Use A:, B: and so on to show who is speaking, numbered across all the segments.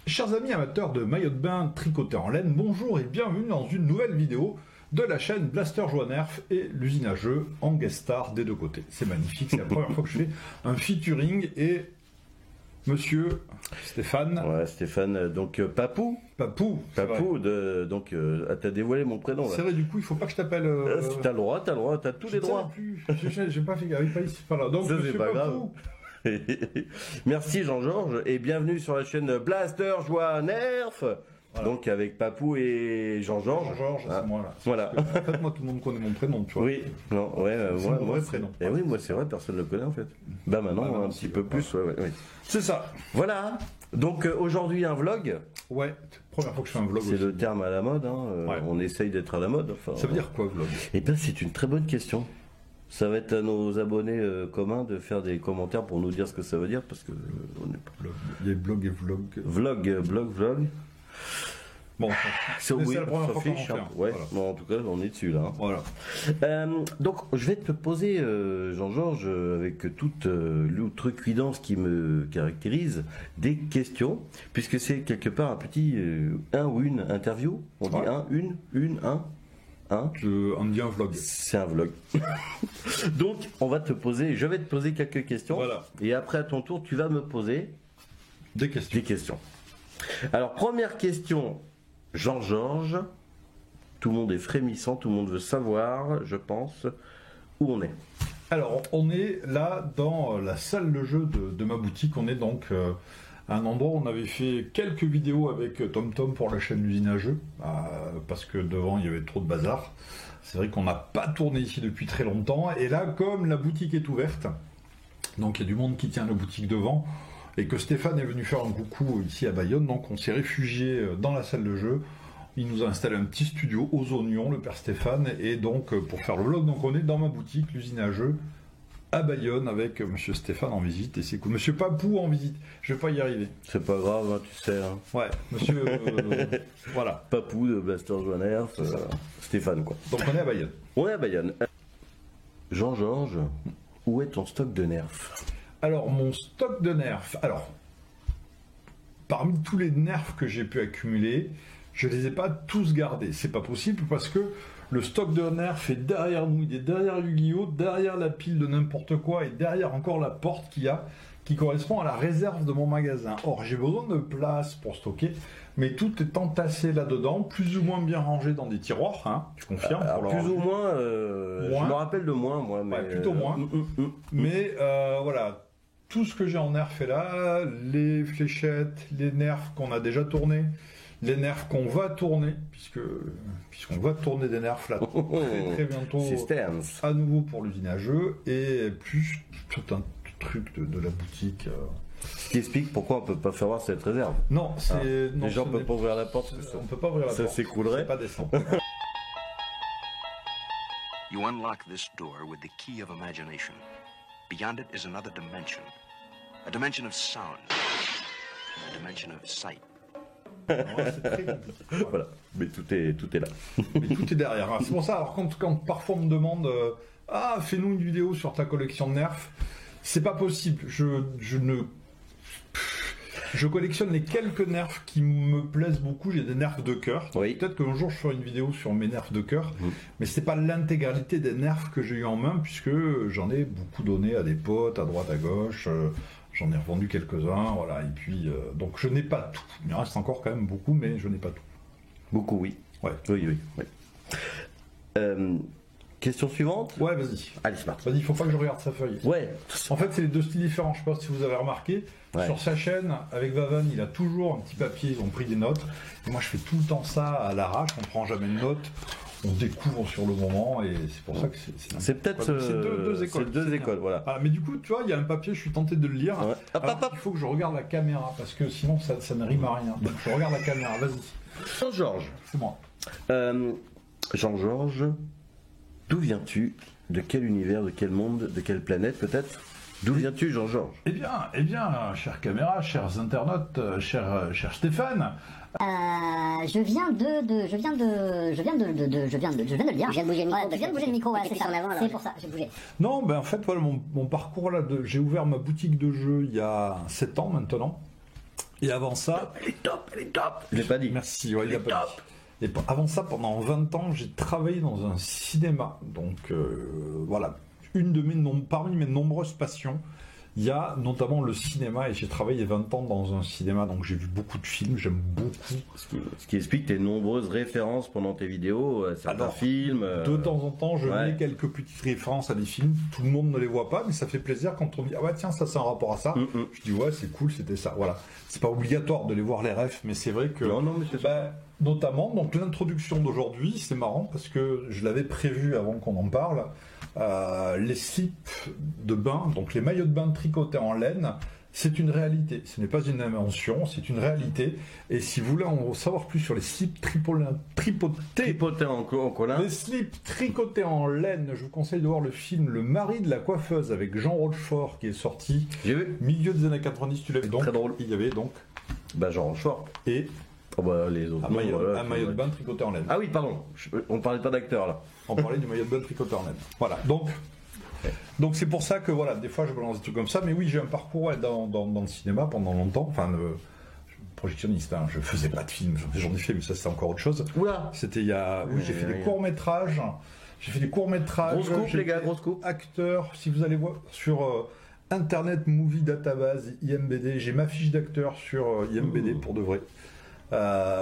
A: Chers amis amateurs de maillots de bain tricotés en laine, bonjour et bienvenue dans une nouvelle vidéo de la chaîne Blaster Joie Nerf et l'usine à jeux en guest star des deux côtés. C'est magnifique, c'est la première fois que je fais un featuring et monsieur Stéphane.
B: Ouais, Stéphane, donc Papou.
A: Papou,
B: Donc t'as dévoilé mon prénom là.
A: C'est vrai, du coup, il faut pas que je t'appelle.
B: T'as le droit, t'as tous les droits.
A: J'ai pas fait gaffe, ici, pas là. Donc,
B: ça,
A: monsieur
B: c'est pas
A: Papou.
B: grave. Merci Jean-Georges et bienvenue sur la chaîne Blaster Joie Nerf. Voilà. Donc avec Papou et Jean-Georges.
A: Jean-Georges, c'est moi là.
B: Voilà.
A: En fait, moi, tout le monde connaît mon prénom, tu vois.
B: Oui, non, ouais,
A: c'est mon vrai prénom.
B: Et oui, moi c'est vrai, personne ne le connaît en fait. Bah maintenant, un petit peu plus, ouais.
A: C'est ça.
B: Voilà. Donc aujourd'hui un vlog.
A: Ouais, première fois que je fais un vlog.
B: C'est le terme à la mode, hein.
A: Ouais.
B: On essaye d'être à la mode. Enfin,
A: ça veut dire quoi vlog?
B: Eh bien c'est une très bonne question. Ça va être à nos abonnés communs de faire des commentaires pour nous dire ce que ça veut dire parce que on est pas...
A: Il y a blog et vlog.
B: Vlog.
A: Bon,
B: c'est oui,
A: la première
B: ça
A: fois
B: fiche.
A: Voilà.
B: Ouais. Bon, en tout cas, on est dessus là. Hein.
A: Voilà.
B: Donc, je vais te poser, Jean-Georges, avec toute l'outrecuidance qui me caractérise, des questions, puisque c'est quelque part un petit un ou une interview. On dit un, une, un.
A: On dit un vlog.
B: C'est un vlog. Donc, je vais te poser quelques questions.
A: Voilà.
B: Et après, à ton tour, tu vas me poser
A: des questions.
B: Alors, première question, Jean-Georges. Tout le monde est frémissant, tout le monde veut savoir, je pense, où on est.
A: Alors, on est là dans la salle de jeu de ma boutique. On est donc à un endroit où on avait fait quelques vidéos avec TomTom pour la chaîne L'usine à jeux, parce que devant il y avait trop de bazar. C'est vrai qu'on n'a pas tourné ici depuis très longtemps. Et là, comme la boutique est ouverte, donc il y a du monde qui tient la boutique devant, et que Stéphane est venu faire un coucou ici à Bayonne, donc on s'est réfugié dans la salle de jeu. Il nous a installé un petit studio aux oignons, le père Stéphane, et donc pour faire le vlog, donc on est dans ma boutique, l'usine à jeux, à Bayonne, avec monsieur Stéphane en visite, et c'est cool. Monsieur Papou en visite, je vais pas y arriver.
B: C'est pas grave, hein, tu sais. Hein.
A: Ouais, monsieur... voilà.
B: Papou de Blaster Joie Nerf, Stéphane quoi.
A: Donc on est à Bayonne.
B: On est à Bayonne. Jean-Georges, où est ton stock de nerfs?
A: Alors, mon stock de nerfs, parmi tous les nerfs que j'ai pu accumuler, je les ai pas tous gardés. C'est pas possible parce que le stock de nerfs est derrière nous, il est derrière Yu-Gi-Oh, derrière la pile de n'importe quoi et derrière encore la porte qu'il y a, qui correspond à la réserve de mon magasin. Or, j'ai besoin de place pour stocker, mais tout est entassé là-dedans, plus ou moins bien rangé dans des tiroirs, hein, tu confirmes?
B: Plus ou moins, je me rappelle de moins, moi. Mais,
A: plutôt moins. Mais voilà. Tout ce que j'ai en nerfs est là, les fléchettes, les nerfs qu'on a déjà tournés, les nerfs qu'on va tourner, puisqu'on va tourner des nerfs là très bientôt à nouveau pour l'usine à jeux, et plus tout un truc de la boutique.
B: Ce qui explique pourquoi on peut pas faire voir cette réserve.
A: Non, c'est...
B: Les gens peuvent pas ouvrir la porte.
A: On peut pas ouvrir la porte.
B: Ça s'écroulerait.
A: C'est pas décent.
C: You unlock this door with the key of imagination. Beyond it is another dimension. A dimension of sound. A dimension of sight.
B: Voilà, mais tout est là.
A: Mais tout est derrière. C'est pour ça, alors quand parfois on me demande fais-nous une vidéo sur ta collection de nerfs, c'est pas possible. Je collectionne les quelques nerfs qui me plaisent beaucoup. J'ai des nerfs de cœur.
B: Oui.
A: Peut-être qu'un jour je ferai une vidéo sur mes nerfs de cœur, mais c'est pas l'intégralité des nerfs que j'ai eu en main, puisque j'en ai beaucoup donné à des potes, à droite, à gauche. J'en ai revendu quelques-uns, voilà. Et puis, donc je n'ai pas tout. Il me reste encore quand même beaucoup, mais je n'ai pas tout.
B: Beaucoup, oui.
A: Ouais.
B: Oui. Question suivante.
A: Ouais, vas-y.
B: Allez, c'est parti.
A: Vas-y, il faut pas que je regarde sa feuille.
B: Ouais.
A: En fait, c'est les deux styles différents. Je sais pas si vous avez remarqué.
B: Ouais.
A: Sur sa chaîne, avec Vavan, il a toujours un petit papier. Ils ont pris des notes. Et moi, je fais tout le temps ça à l'arrache. On prend jamais de notes. On découvre sur le moment. Et c'est pour ça que
B: c'est peut-être
A: deux écoles.
B: C'est deux écoles, voilà.
A: Ah, mais du coup, tu vois, il y a un papier. Je suis tenté de le lire.
B: Ouais.
A: Il faut que je regarde la caméra parce que sinon, ça ne rime à rien. Donc, je regarde la caméra. Vas-y.
B: Jean-Georges.
A: C'est moi.
B: Jean-Georges, d'où viens-tu? De quel univers, de quel monde, de quelle planète peut-être? D'où viens-tu, Jean-Georges?
A: Eh bien, chère caméra, chers internautes, cher Stéphane.
D: Je viens de le dire.
E: Je viens de bouger le micro.
D: Tu viens de bouger le micro, c'est ça. C'est pour ça, j'ai bougé.
A: Non, en fait, voilà, mon parcours là, j'ai ouvert ma boutique de jeux il y a 7 ans maintenant. Et avant ça,
B: Elle est top, elle est top. Je l'ai pas dit.
A: merci, ouais, il a
B: Elle est
A: pas
B: top.
A: dit. Et avant ça, pendant 20 ans, j'ai travaillé dans un cinéma. Donc voilà, parmi mes nombreuses passions, il y a notamment le cinéma, et j'ai travaillé 20 ans dans un cinéma, donc j'ai vu beaucoup de films, j'aime beaucoup.
B: Ce qui explique tes nombreuses références pendant tes vidéos, certains
A: Alors,
B: films.
A: De temps en temps, je
B: ouais.
A: mets quelques petites références à des films, tout le monde ne les voit pas, mais ça fait plaisir quand on dit ah ouais tiens ça c'est un rapport à ça. Je dis ouais c'est cool, c'était ça. Voilà, c'est pas obligatoire de les voir les refs, mais c'est vrai que
B: Non, mais c'est ça.
A: notamment donc l'introduction d'aujourd'hui, c'est marrant parce que je l'avais prévu avant qu'on en parle. Les slips de bain, donc les maillots de bain tricotés en laine, c'est une réalité. Ce n'est pas une invention, c'est une réalité. Et si vous voulez en savoir plus sur les slips
B: Tripoté en colin.
A: les slips tricotés en laine, je vous conseille de voir le film Le mari de la coiffeuse avec Jean Rochefort qui est sorti
B: J'ai vu.
A: milieu des années 90. Tu l'avais donc.
B: Très drôle.
A: Il y avait donc
B: Jean Rochefort.
A: et
B: Oh les autres.
A: un
B: non,
A: maillot,
B: voilà,
A: un maillot de bain tricoté en laine.
B: Ah oui, pardon. On parlait pas d'acteur là.
A: On parlait du maillot de bain tricoté en laine. Voilà. Donc c'est pour ça que voilà, des fois je balance des trucs comme ça, mais oui j'ai un parcours dans le cinéma pendant longtemps. Enfin projectionniste, hein. Je faisais pas de films, j'en ai fait, mais ça c'est encore autre chose.
B: Oula.
A: C'était il y a. Oui, j'ai fait des courts-métrages.
B: Grosse coupe, les gars, grosse coupe.
A: Acteur, si vous allez voir sur Internet Movie Database, IMBD, j'ai ma fiche d'acteur sur IMBD pour de vrai.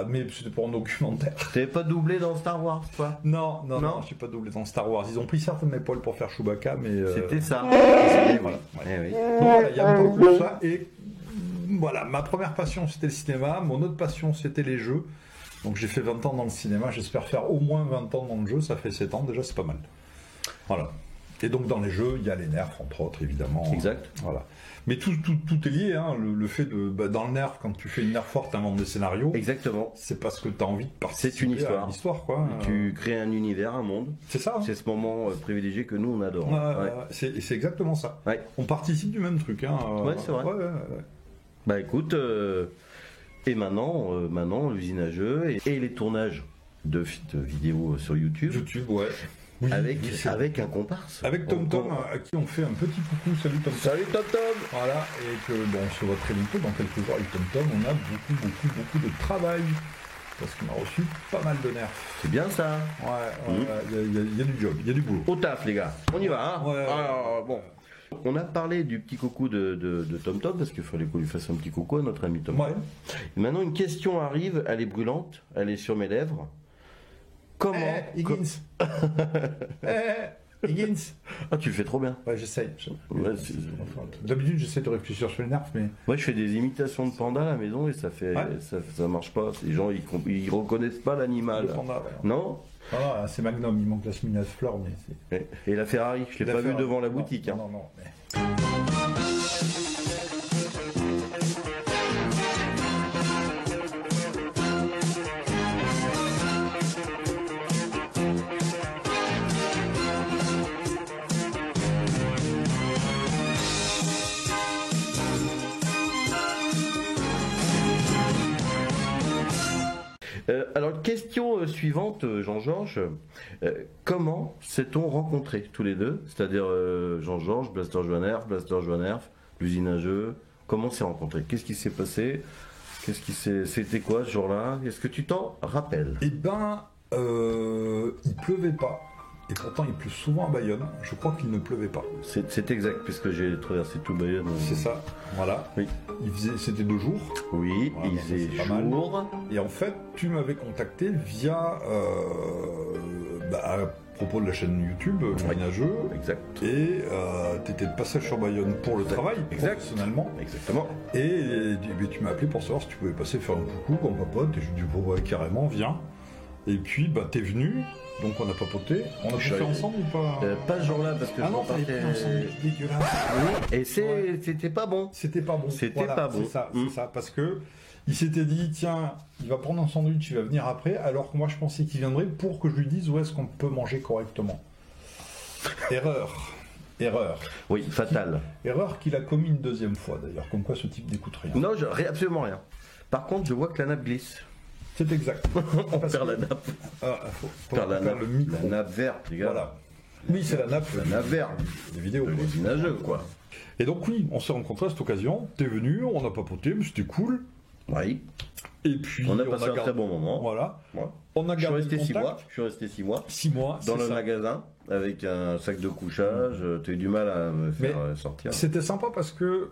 A: Mais c'était pour un documentaire.
B: T'avais pas doublé dans Star Wars, toi?
A: Non, je suis pas doublé dans Star Wars. Ils ont pris certains de mes poils pour faire Chewbacca, mais.
B: C'était ça.
A: Voilà.
B: Eh oui.
A: Donc voilà, il y a un peu de ça. Et voilà, ma première passion c'était le cinéma, mon autre passion c'était les jeux. Donc j'ai fait 20 ans dans le cinéma, j'espère faire au moins 20 ans dans le jeu, ça fait 7 ans, déjà c'est pas mal. Voilà. Et donc dans les jeux, il y a les nerfs, entre autres, évidemment.
B: Exact.
A: Voilà. Mais tout est lié, hein. Le fait de... dans le nerf, quand tu fais une nerf forte, t'inventes des scénarios.
B: Exactement.
A: C'est parce que t'as envie de participer
B: C'est une histoire.
A: à l'histoire, quoi.
B: Tu crées un univers, un monde.
A: C'est ça.
B: C'est ce moment privilégié que nous on adore.
A: Ouais. C'est exactement ça.
B: Ouais.
A: On participe du même truc, hein.
B: Ouais, c'est vrai.
A: Ouais.
B: Bah écoute, et maintenant l'usine à jeux et les tournages de vidéos sur YouTube.
A: YouTube, ouais. Oui,
B: avec un comparse.
A: Avec TomTom, à qui on fait un petit coucou. Salut TomTom.
B: Salut TomTom.
A: Voilà, et que on se voit très bientôt dans quelques jours avec TomTom. On a beaucoup de travail. Parce qu'on a reçu pas mal de nerfs.
B: C'est bien ça.
A: Ouais, il y a du job, il y a du boulot.
B: Au taf les gars, on y va hein.
A: Ouais.
B: Alors, bon. On a parlé du petit coucou de TomTom parce qu'il fallait qu'on lui fasse un petit coucou à notre ami TomTom.
A: Ouais.
B: Et maintenant une question arrive, elle est brûlante, elle est sur mes lèvres. Comment
A: Higgins. Higgins.
B: Ah tu le fais trop bien.
A: Ouais, j'essaye.
B: Ouais,
A: D'habitude, j'essaie de réfléchir sur les nerfs, mais.
B: Moi je fais des imitations de panda à la maison et ça marche pas. Les gens ils reconnaissent pas l'animal.
A: Le panda, ouais.
B: Non.
A: Ah, c'est Magnum, il manque la Sminas Fleur, mais c'est.
B: Et la Ferrari, je l'ai pas vue devant la boutique.
A: Non,
B: hein.
A: non. Mais...
B: Alors, question suivante, Jean-Georges. Comment s'est-on rencontrés tous les deux? C'est-à-dire Jean-Georges, Blaster Joannerf, l'usine à jeux. Comment s'est rencontrés? Qu'est-ce qui s'est passé? C'était quoi ce jour-là? Est-ce que tu t'en rappelles?
A: Eh ben, il pleuvait pas. Et pourtant, il pleut souvent à Bayonne. Je crois qu'il ne pleuvait pas.
B: C'est exact, puisque j'ai traversé tout Bayonne.
A: C'est ça, voilà.
B: Oui.
A: C'était 2 jours.
B: Oui,
A: Voilà,
B: il
A: donc
B: faisait
A: c'est pas mal.
B: jour.
A: Et en fait, tu m'avais contacté via à propos de la chaîne YouTube, L'usine à jeux.
B: Exact.
A: Et tu étais de passage sur Bayonne pour le travail,
B: Exact.
A: professionnellement.
B: Exactement.
A: Et tu m'as appelé pour savoir si tu pouvais passer faire un coucou, qu'on papote. Et je lui ai dit, bon, ouais, carrément, viens. Et puis, t'es venu. Donc on a papoté. On a bouffé ensemble ou pas?
B: Pas ce jour-là, parce que
A: Ah
B: je
A: non, t'avais
B: repartais...
A: pris ensemble. Dégueulasse.
B: Oui, et c'était pas bon.
A: C'était pas bon.
B: C'était
A: Voilà,
B: pas bon.
A: C'est ça. Parce que il s'était dit, tiens, il va prendre un sandwich, il va venir après, alors que moi je pensais qu'il viendrait pour que je lui dise où est-ce qu'on peut manger correctement. Erreur.
B: Oui, fatal.
A: Erreur qu'il a commis une deuxième fois d'ailleurs, comme quoi ce type n'écoute rien.
B: Non, absolument rien. Par contre, je vois que la nappe glisse.
A: C'est exact.
B: On perd la nappe.
A: Faut
B: Perd la
A: faire
B: nappe.
A: le micro.
B: La nappe verte, les gars.
A: Voilà. Oui, c'est la nappe.
B: La nappe verte.
A: Des vidéos.
B: De
A: quoi.
B: l'usinageux, quoi.
A: Et donc oui, on s'est rencontrés à cette occasion. T'es venu, on a papoté, mais c'était cool.
B: Oui.
A: Et puis
B: On a passé un
A: gardé-
B: très bon moment.
A: Voilà.
B: Ouais.
A: On a
B: Je suis
A: gardé
B: resté
A: le
B: 6
A: contact.
B: mois. Je suis resté 6 mois.
A: 6 mois.
B: Dans
A: c'est
B: le
A: ça.
B: magasin, avec un sac de couchage. Tu as eu du mal à me faire sortir.
A: C'était sympa parce que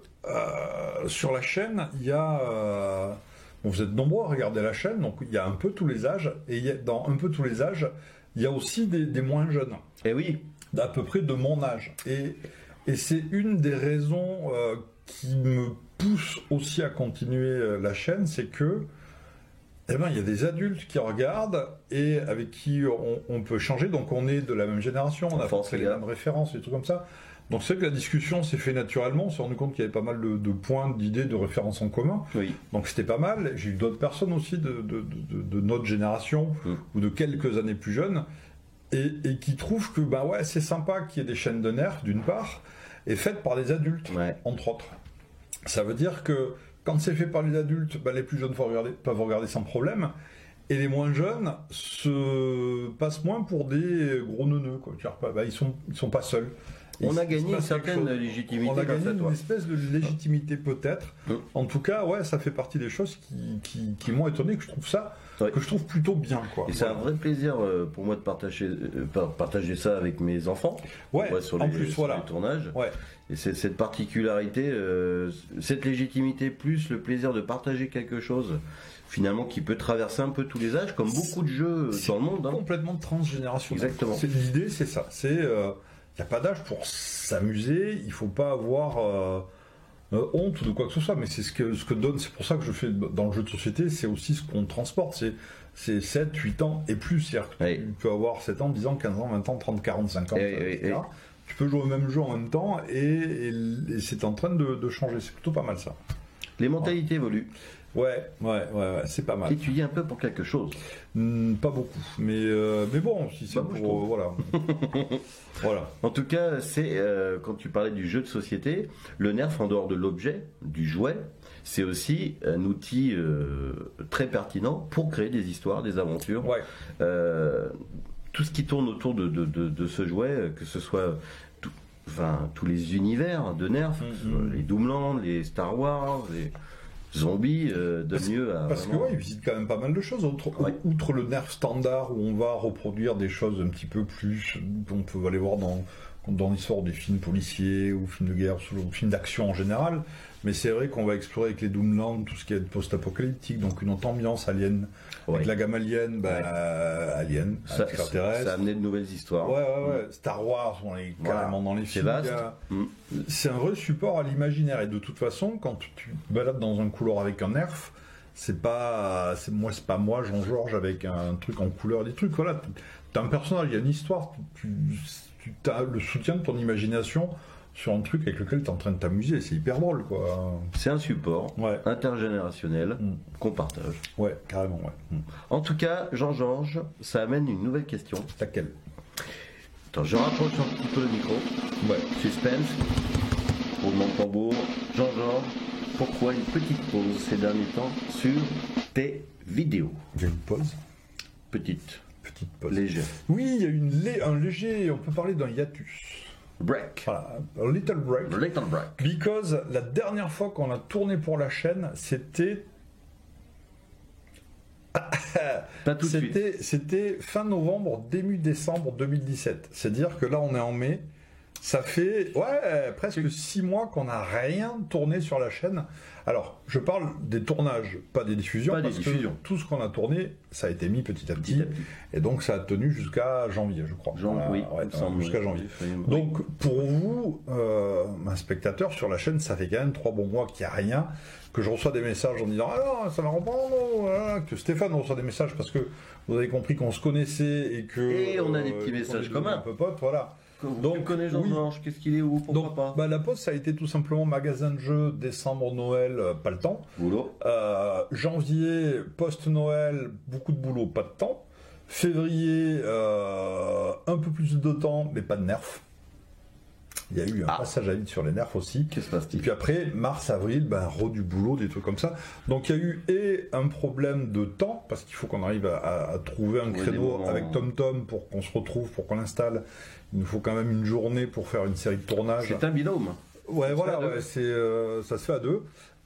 A: sur la chaîne, il y a. Bon, vous êtes nombreux à regarder la chaîne, donc il y a un peu tous les âges. Et dans un peu tous les âges, il y a aussi des moins jeunes.
B: Et oui.
A: À peu près de mon âge. Et c'est une des raisons qui me pousse aussi à continuer la chaîne, c'est que eh ben, il y a des adultes qui regardent et avec qui on peut changer. Donc on est de la même génération, on a
B: Force,
A: fait les
B: les gars.
A: mêmes références, des trucs comme ça. Donc c'est vrai que la discussion s'est fait naturellement. On s'est rendu compte qu'il y avait pas mal de points, d'idées, de références en commun.
B: Oui.
A: Donc c'était pas mal. J'ai eu d'autres personnes aussi de notre génération ou de quelques années plus jeunes et qui trouvent que bah ouais, c'est sympa qu'il y ait des chaînes de nerfs d'une part et faites par des adultes entre autres. Ça veut dire que quand c'est fait par les adultes, bah, les plus jeunes peuvent regarder sans problème et les moins jeunes se passent moins pour des gros neuneux quoi. Bah, ils sont pas seuls.
B: On a gagné
A: Il se
B: une
A: passe quelque
B: certaine
A: chose.
B: légitimité
A: On a
B: grâce
A: gagné
B: à toi.
A: une espèce de légitimité peut-être. En tout cas, ouais, ça fait partie des choses qui m'ont étonné, que je trouve ça,
B: Ouais.
A: que je trouve plutôt bien, quoi.
B: Et c'est un vrai plaisir pour moi de partager ça avec mes enfants.
A: Ouais,
B: Sur
A: en
B: les,
A: plus,
B: sur
A: voilà.
B: les tournages.
A: Ouais.
B: Et c'est cette particularité, cette légitimité plus le plaisir de partager quelque chose finalement qui peut traverser un peu tous les âges, comme beaucoup de jeux dans le monde. Hein.
A: Complètement transgénérationnel.
B: Exactement.
A: L'idée, c'est ça. C'est, il n'y a pas d'âge pour s'amuser. Il faut pas avoir honte de quoi que ce soit. Mais c'est ce que donne. C'est pour ça que je fais dans le jeu de société. C'est aussi ce qu'on transporte. C'est 7, 8 ans et plus. C'est-à-dire que tu peux avoir 7 ans, 10 ans, 15 ans, 20 ans, 30, 40, 50, etc. Tu peux jouer au même jeu en même temps et c'est en train de changer. C'est plutôt pas mal ça.
B: Les mentalités évoluent.
A: Ouais, c'est pas mal.
B: Étudier un peu pour quelque chose.
A: Pas beaucoup, mais bon, si c'est
B: Bah, moi, je trouve.
A: voilà. Voilà.
B: En tout cas, c'est quand tu parlais du jeu de société, le nerf en dehors de l'objet, du jouet, c'est aussi un outil très pertinent pour créer des histoires, des aventures.
A: Ouais.
B: Tout ce qui tourne autour de ce jouet, que ce soit tous les univers de nerf, que ce soit les Doomland, les Star Wars, les zombies, mieux à.
A: Parce
B: vraiment...
A: que il visite quand même pas mal de choses. Outre le nerf standard où on va reproduire des choses un petit peu plus qu'on peut aller voir dans l'histoire des films policiers ou films de guerre ou films d'action en général. Mais c'est vrai qu'on va explorer avec les Doomland tout ce qui est post-apocalyptique, donc une autre ambiance alien. Avec la gamme alien, alien, extraterrestre.
B: Ça a amené de nouvelles histoires.
A: Ouais. Star Wars, on est carrément dans les films.
B: Vaste.
A: C'est un vrai support à l'imaginaire. Et de toute façon, quand tu te balades dans un couloir avec un nerf, c'est pas moi, Jean-Georges, avec un truc en couleur, des trucs. Voilà, t'as un personnage, il y a une histoire. Tu as le soutien de ton imagination sur un truc avec lequel tu es en train de t'amuser, c'est hyper drôle quoi.
B: C'est un support intergénérationnel qu'on partage.
A: Ouais, carrément, ouais.
B: En tout cas, Jean-Georges, ça amène une nouvelle question.
A: Laquelle ?
B: Attends, je rapproche un petit peu le micro.
A: Ouais.
B: Suspense. Roulement de tambour. Jean-Georges, pourquoi une petite pause ces derniers temps sur tes vidéos ?
A: Il y a une pause ?
B: Petite
A: pause.
B: Légère.
A: Oui, il y a un léger, on peut parler d'un hiatus.
B: Break.
A: Voilà, a little break.
B: Little break.
A: Because la dernière fois qu'on a tourné pour la chaîne, c'était
B: Pas tout de suite.
A: C'était fin novembre, début décembre 2017. C'est-à-dire que là, on est en mai. Ça fait presque 6 mois qu'on n'a rien tourné sur la chaîne. Alors, je parle des tournages, pas des diffusions,
B: Pas des
A: parce
B: diffusions.
A: que tout ce qu'on a tourné, ça a été mis petit à petit. Et donc, ça a tenu jusqu'à janvier, je crois. Jusqu'à janvier. Donc, pour vous, un spectateur sur la chaîne, ça fait quand même 3 bons mois qu'il n'y a rien, que je reçois des messages en disant « Alors, ça va reprendre ?» que Stéphane reçoit des messages parce que vous avez compris qu'on se connaissait et que...
B: Et on a des petits messages communs.
A: Un peu potes, voilà.
B: Donc, tu connais Jean-Georges, qu'est-ce qu'il est où, pourquoi pas
A: La pause, ça a été tout simplement magasin de jeux, décembre, Noël, pas le temps.
B: Boulot.
A: Janvier, post-Noël, beaucoup de boulot, pas de temps. Février, un peu plus de temps, mais pas de nerfs. Il y a eu un passage à vide sur les nerfs aussi.
B: Qu'est-ce qui se passe-t-il ?
A: Et puis après, mars, avril, du boulot, des trucs comme ça. Donc il y a eu un problème de temps, parce qu'il faut qu'on arrive à trouver un créneau avec TomTom pour qu'on se retrouve, pour qu'on l'installe. Il nous faut quand même une journée pour faire une série de tournages.
B: C'est un binôme.
A: Ouais, voilà, ça se fait à 2.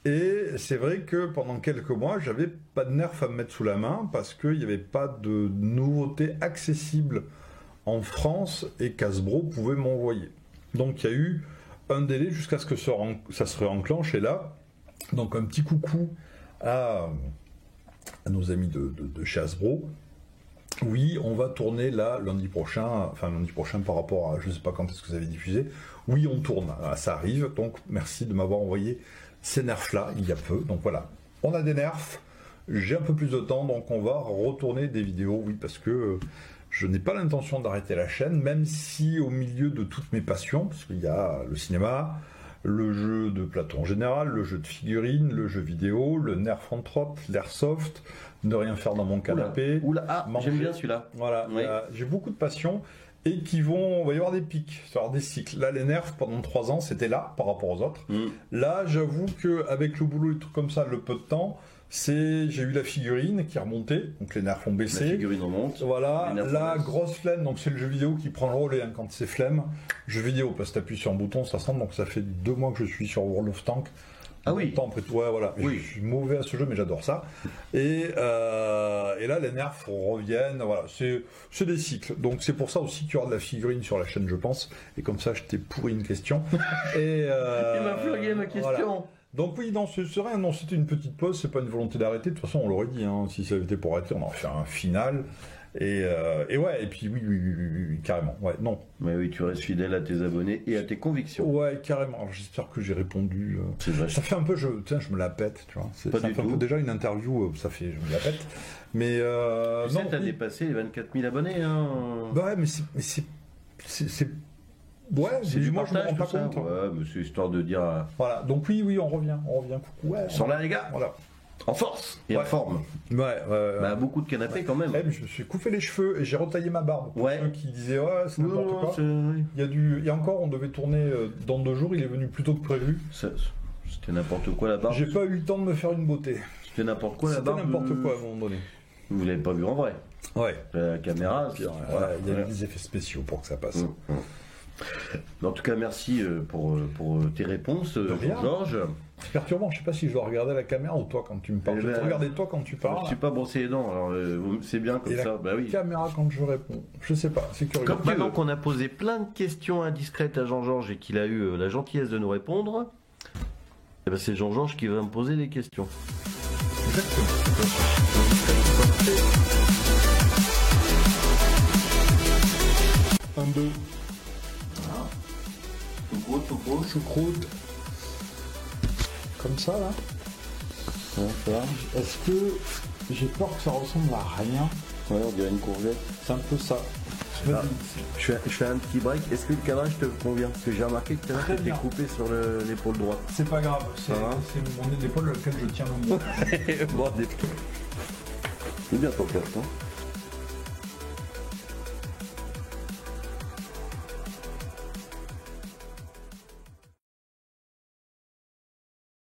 A: Et c'est vrai que pendant quelques mois, j'avais pas de nerf à me mettre sous la main parce qu'il n'y avait pas de nouveautés accessibles en France et qu'Hasbro pouvait m'envoyer. Donc il y a eu un délai jusqu'à ce que ça se réenclenche. Et là, donc un petit coucou à nos amis de chez Hasbro. Oui, on va tourner là lundi prochain par rapport à, je ne sais pas quand est-ce que vous avez diffusé. Oui, on tourne, ça arrive. Donc merci de m'avoir envoyé ces nerfs-là il y a peu. Donc voilà, on a des nerfs. J'ai un peu plus de temps, donc on va retourner des vidéos. Oui, parce que je n'ai pas l'intention d'arrêter la chaîne, même si au milieu de toutes mes passions, parce qu'il y a le cinéma, le jeu de plateau en général, le jeu de figurines, le jeu vidéo, le nerf en trot, l'airsoft, ne rien faire dans mon canapé.
B: J'aime bien celui-là.
A: Voilà,
B: Oui.
A: j'ai beaucoup de passions et on va y avoir des pics, il va y avoir des cycles. Là, les nerfs, pendant 3 ans, c'était là par rapport aux autres. Là, j'avoue qu'avec le boulot et tout comme ça, le peu de temps, j'ai eu la figurine qui est remontée, donc les nerfs ont baissé.
B: La figurine remonte.
A: Voilà, la grosse flemme, donc c'est le jeu vidéo qui prend le relais hein, quand c'est flemme. Jeu vidéo, parce que tu appuies sur un bouton, ça semble, donc ça fait 2 mois que je suis sur World of Tanks.
B: Ah oui.
A: Temps après tout, ouais, voilà.
B: Oui.
A: Je suis mauvais à ce jeu, mais j'adore ça. Et là, les nerfs reviennent. Voilà, c'est des cycles. Donc c'est pour ça aussi qu'il y aura de la figurine sur la chaîne, je pense. Et comme ça, je t'ai pourri une question. Et
B: il m'a flingué ma question.
A: Voilà. Donc oui, non, c'est rien. Non, c'était une petite pause. C'est pas une volonté d'arrêter. De toute façon, on l'aurait dit. Hein, si ça avait été pour arrêter, on aurait fait un final. Et ouais, et puis oui, carrément. Ouais, non.
B: Mais oui, tu restes fidèle à tes abonnés et à tes convictions.
A: Ouais, carrément. Alors, j'espère que j'ai répondu.
B: C'est vrai.
A: Ça fait un peu, je me la pète, tu vois.
B: Pas
A: Ça
B: du
A: fait un
B: tout.
A: peu déjà une interview, ça fait, je me la pète. Mais
B: Tu sais,
A: non.
B: t'as dépassé les 24 000 abonnés. Hein.
A: Bah ouais, mais c'est ouais,
B: C'est
A: mais
B: du
A: moi je me
B: partage,
A: rends pas
B: tout ça.
A: compte.
B: Ouais, mais c'est histoire de dire.
A: Voilà. Donc oui, on revient. Coucou. Ouais.
B: Ils sont là, les gars.
A: Voilà.
B: En force et en
A: Ouais.
B: forme.
A: Ouais.
B: Bah, beaucoup de canapés quand même.
A: Eh, mais je me suis coupé les cheveux et j'ai retaillé ma barbe. Pour
B: Ouais.
A: ceux qui disaient ouais, c'est n'importe
B: Non,
A: quoi. Il y a encore, on devait tourner dans 2 jours. Il est venu plus tôt que prévu.
B: C'était n'importe quoi la barbe.
A: J'ai pas eu le temps de me faire une beauté.
B: C'était n'importe quoi la
A: C'était
B: barbe.
A: n'importe quoi à un moment donné.
B: Vous l'avez pas vu en vrai.
A: Ouais.
B: La caméra,
A: Puis,
B: voilà.
A: il y avait des effets spéciaux pour que ça passe.
B: En tout cas, merci pour tes réponses,
A: rien.
B: Georges.
A: C'est perturbant, je sais pas si je dois regarder la caméra ou toi quand tu me parles.
B: Eh
A: Je vais
B: ben,
A: te regarder toi quand tu
B: Je
A: parles.
B: ne suis pas brossé les dents, alors c'est bien comme
A: Et la
B: ça. Bah oui.
A: caméra quand je réponds. Je sais pas, c'est curieux.
B: Comme maintenant qu'on a posé plein de questions indiscrètes à Jean-Georges et qu'il a eu la gentillesse de nous répondre, eh ben c'est Jean-Georges qui va me poser les questions.
A: Un, deux.
B: Tout gros.
A: Choucroute. Comme ça là. Est-ce que j'ai peur que ça ressemble à rien?
B: Ouais, on dirait une courgette.
A: C'est un peu ça.
B: Ah, je fais un petit break. Est-ce que le cadrage te convient? Parce que j'ai remarqué que tout à l'heure
A: Très
B: tu t'es
A: bien.
B: coupé sur l'épaule droite.
A: C'est pas grave, c'est
B: Ça va
A: mon épaule lequel je tiens le moins.
B: Bon, c'est bien ton poste, hein.